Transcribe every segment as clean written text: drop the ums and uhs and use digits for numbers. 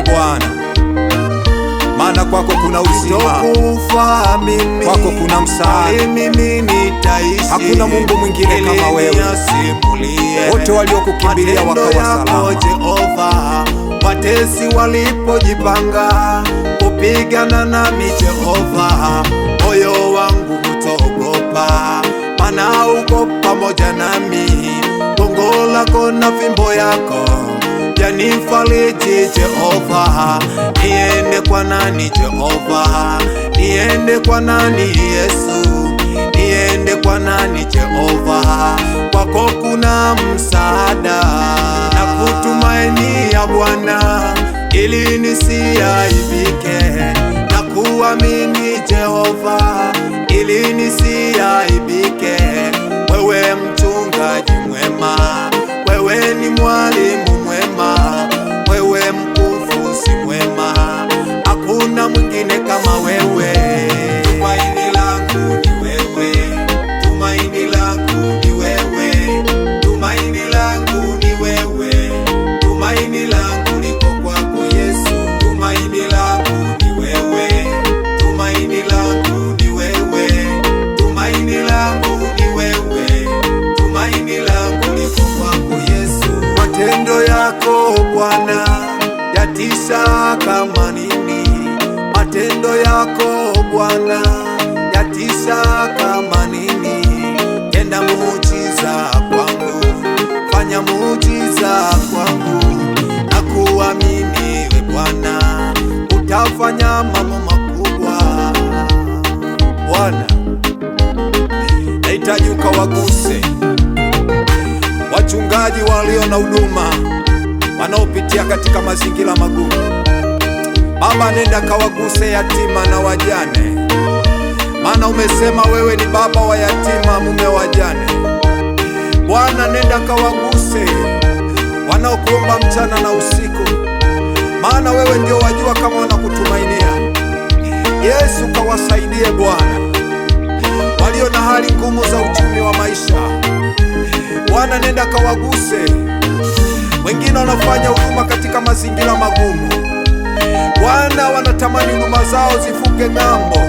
Bwana, maana kwako kuna uzima, kwako kuna msaada. Hakuna Mungu mwingine kama wewe. Wote waliokukimbilia wakawa salama. Jehova, watesi walipojipanga kupigana nami Jehova, moyo wangu utaogopa, maana uko pamoja nami. Gongo lako na fimbo yako yanifariji Jehova. Niende kwa nani Jehova? Niende kwa nani Yesu? Niende kwa nani Jehova? Kwako kuna msaada, na kutumainia Bwana ili nisiaibike, na kuamini Jehova ili nisiaibike. Wewe mchungaji mwema, wewe ni mwalimu mwema, wewe mkufunzi mwema, hakuna mwingine kama wewe. Tumaini langu ni wewe, tumaini langu ni wewe, tumaini langu ni wewe, tumaini langu liko kwako Yesu. Tumaini langu ni wewe, tumaini langu ni wewe, tumaini langu ni wewe, tumaini langu liko kwako Yesu. Matendo yako Bwana yatisha kama nini, matendo yako Bwana yatisha kama nini. Tenda muujiza kwangu, fanya muujiza kwangu, na kuamini we Bwana utafanya mambo makubwa. Bwana, nahitaji ukawaguse wachungaji walio na huduma, wanaopitia katika mazingira magumu. Baba, nenda kawaguse yatima na wajane, maana umesema wewe ni baba wa yatima, mume wa wajane. Bwana, nenda kawaguse wanaokuomba mchana na usiku, maana wewe ndio wajua kama wanakutumainia. Yesu, kawasaidie Bwana walio na hali ngumu za uchumi wa maisha. Bwana, nenda kawaguse wengine wanafanya huduma katika mazingira magumu. Bwana, wanatamani huduma zao zifuke ng'ambo.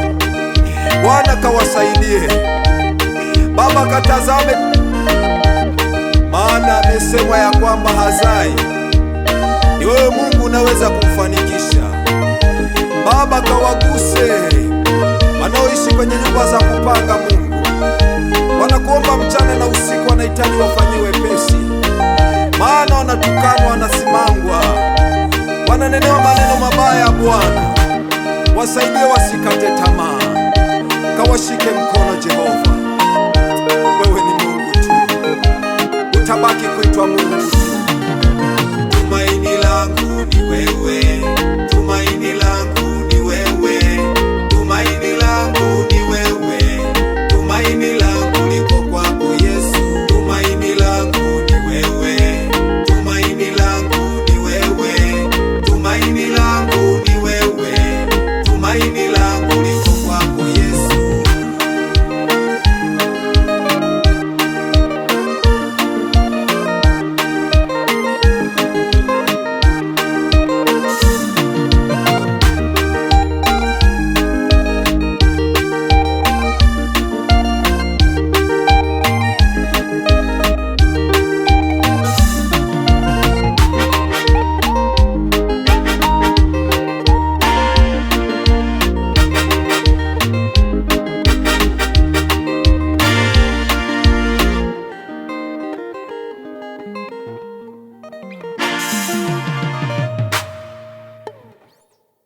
Bwana, kawasaidie Baba, katazame, maana amesemwa ya kwamba hazai ni wewe Mungu unaweza kufanikisha. Baba, kawaguse wanaoishi kwenye nyumba za kupanga. Mungu, wanakuomba mchana na usiku, wanahitaji wafanyiwe wepesi, maana wanatukanwa, wanasimangwa, wananenewa maneno mabaya. Bwana, wasaidie wasikate tamaa, kawashike mkono Jehova. Wewe ni Mungu tu, utabaki kuitwa Mungu.